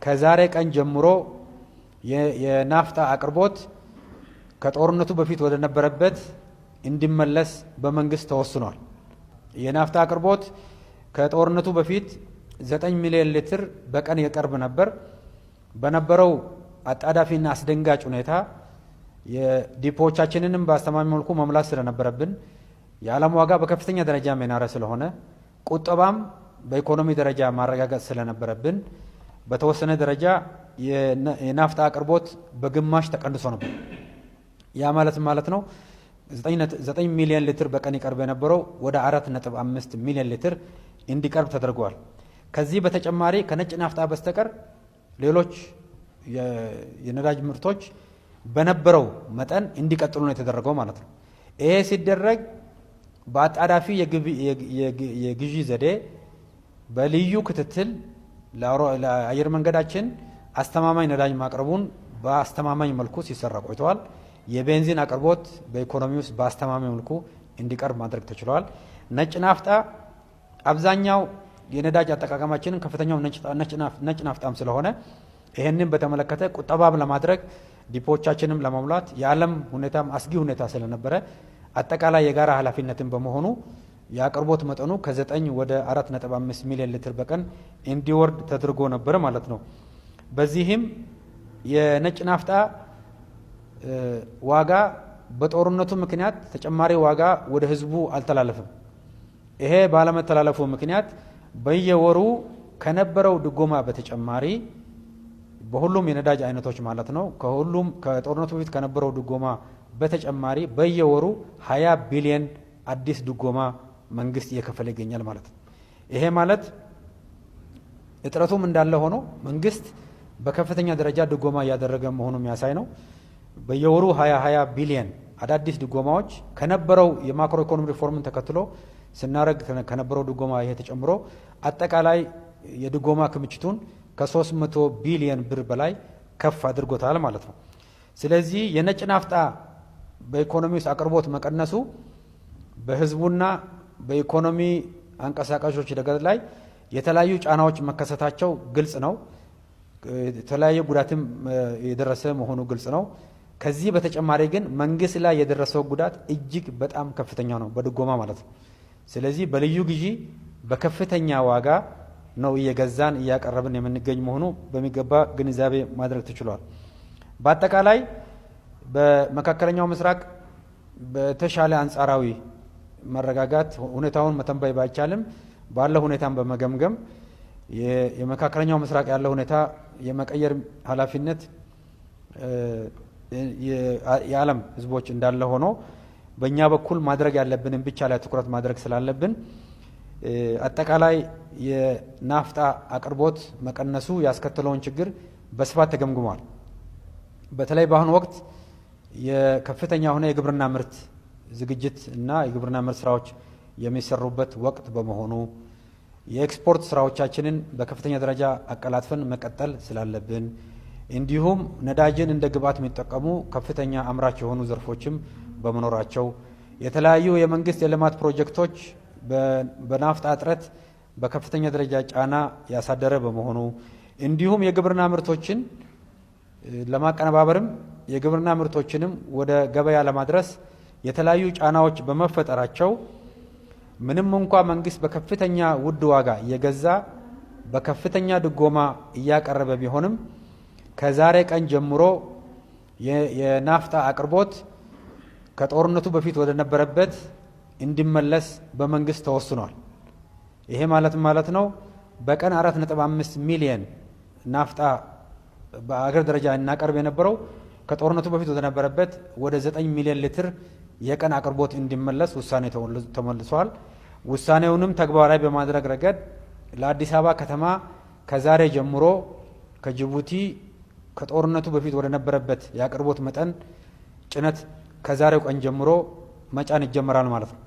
ከዛሬ ቀን ጀምሮ የናፍጣ አቅርቦት ከጦርነቱ በፊት ወደ ነበረበት እንዲመለስ በመንግስት ተወስኗል። የናፍጣ አቅርቦት ከጦርነቱ በፊት 9 ሚሊዮን ሊትር በቀን ይቀርብ ነበር። በነበረው አጣዳፊና አስደንጋጭ ሁኔታ የዲፖዎቻችንንም በአስተማማኝ መልኩ መሙላት ስለነበረብን የዓለም ዋጋ በከፍተኛ ደረጃ መናረ ስለሆነ ቁጠባም በኢኮኖሚ ደረጃ ማረጋጋጥ ስለነበረብን በተወሰነ ደረጃ የናፍጣ አቅርቦት በግማሽ ተቀንሶ ነበር። ያ ማለት ነው 9 ሚሊዮን ሊትር በቀን ይቀርብ የነበረው ወደ 4.5 ሚሊዮን ሊትር እንዲቀርብ ተደርጓል። ከዚህ በተጨማሪ ከነጭ ናፍጣ በስተቀር ሌሎች የነዳጅ ምርቶች በነበረው መጠን እንዲቀጥሉ ነው የተደረገው ማለት ነው። ይሄ ሲደረግ በአጣዳፊ የግዢ ዘዴ በልዩ ክትትል ለአየር መንገዳችን አስተማማኝ ነዳጅ ማቅረቡን በአስተማማኝ መልኩ ሲሰራ ቆይተዋል። የቤንዚን አቅርቦት በኢኮኖሚ ውስጥ በአስተማማኝ መልኩ እንዲቀርብ ማድረግ ተችሏል። ነጭ ናፍጣ አብዛኛው የነዳጅ አጠቃቀማችንን ከፍተኛው ነጭ ናፍጣም ስለሆነ ይህንን በተመለከተ ቁጠባም ለማድረግ ዲፖዎቻችንም ለመሙላት የዓለም ሁኔታም አስጊ ሁኔታ ስለነበረ አጠቃላይ የጋራ ኃላፊነትን በመሆኑ የአቅርቦት መጠኑ ከ9 ወደ 4.5 ሚሊዮን ሊትር በቀን እንዲወርድ ተደርጎ ነበር ማለት ነው። በዚህም የነጭ ናፍጣ ዋጋ በጦርነቱ ምክንያት ተጨማሪ ዋጋ ወደ ህዝቡ አልተላለፈም። ይሄ ባለመተላለፉ ምክንያት በየወሩ ከነበረው ድጎማ በተጨማሪ በሁሉም የነዳጅ አይነቶች ማለት ነው ከጦርነቱ በፊት ከነበረው ድጎማ በተጨማሪ በየወሩ 20 ቢሊዮን አዲስ ድጎማ መንግስት እየከፈለ ይገኛል ማለት ነው። ይሄ ማለት እጥረቱም እንዳለ ሆኖ መንግስት በከፍተኛ ደረጃ ድጎማ እያደረገ መሆኑ የሚያሳይ ነው። በየወሩ 20 ቢሊዮን አዳዲስ ድጎማዎች ከነበረው የማክሮ ኢኮኖሚ ሪፎርምን ተከትሎ ስናረግ ከነበረው ድጎማ ይሄ ተጨምሮ አጠቃላይ የድጎማ ክምችቱን ከ300 ቢሊዮን ብር በላይ ከፍ አድርጎታል ማለት ነው። ስለዚህ የነጭ ናፍጣ በኢኮኖሚ ውስጥ አቅርቦት መቀነሱ በህዝቡና በኢኮኖሚ አንቀሳቃሾች ረገድ ላይ የተለያዩ ጫናዎች መከሰታቸው ግልጽ ነው። የተለያየ ጉዳትም የደረሰ መሆኑ ግልጽ ነው። ከዚህ በተጨማሪ ግን መንግስት ላይ የደረሰው ጉዳት እጅግ በጣም ከፍተኛ ነው በድጎማ ማለት ነው። ስለዚህ በልዩ ግዢ በከፍተኛ ዋጋ ነው እየገዛን እያቀረብን የምንገኝ መሆኑ በሚገባ ግንዛቤ ማድረግ ተችሏል። በአጠቃላይ በመካከለኛው ምስራቅ በተሻለ አንጻራዊ መረጋጋት ሁኔታውን መተንበይ ባይቻልም ባለው ሁኔታን በመገምገም የመካከለኛው ምስራቅ ያለው ሁኔታ የመቀየር ኃላፊነት የዓለም ህዝቦች እንዳለ ሆኖ በእኛ በኩል ማድረግ ያለብንን ብቻ ላይ ትኩረት ማድረግ ስላለብን አጠቃላይ የናፍጣ አቅርቦት መቀነሱ ያስከተለውን ችግር በስፋት ተገምግሟል። በተለይ በአሁኑ ወቅት የከፍተኛ ሆነ የግብርና ምርት ዝግጅት እና የግብርና ምርት ስራዎች የሚሰሩበት ወቅት በመሆኑ የኤክስፖርት ስራዎቻችንን በከፍተኛ ደረጃ አቀላጥፈን መቀጠል ስላለብን እንዲሁም ነዳጅን እንደ ግብዓት የሚጠቀሙ ከፍተኛ አምራች የሆኑ ዘርፎችም በመኖራቸው የተለያዩ የመንግስት የልማት ፕሮጀክቶች በናፍጣ እጥረት በከፍተኛ ደረጃ ጫና ያሳደረ በመሆኑ እንዲሁም የግብርና ምርቶችን ለማቀነባበርም የግብርና ምርቶችንም ወደ ገበያ ለማድረስ የተለያዩ ጫናዎች በመፈጠራቸው ምንም እንኳ መንግስት በከፍተኛ ውድ ዋጋ እየገዛ በከፍተኛ ድጎማ እያቀረበ ቢሆንም ከዛሬ ቀን ጀምሮ የናፍጣ አቅርቦት ከጦርነቱ በፊት ወደ ነበረበት እንዲመለስ በመንግስት ተወስኗል። ይሄ ማለት ነው በቀን 4.5 ሚሊዮን ናፍጣ በአገር ደረጃ እናቀርብ የነበረው ከጦርነቱ በፊት ወደ ነበረበት ወደ 9 ሚሊዮን ሊትር የቀን አቅርቦት እንዲመለስ ውሳኔ ተመልሷል። ውሳኔውንም ተግባራዊ በማድረግ ረገድ ለአዲስ አበባ ከተማ ከዛሬ ጀምሮ ከጅቡቲ ከጦርነቱ በፊት ወደ ነበረበት የአቅርቦት መጠን ጭነት ከዛሬው ቀን ጀምሮ መጫን ይጀምራል ማለት ነው።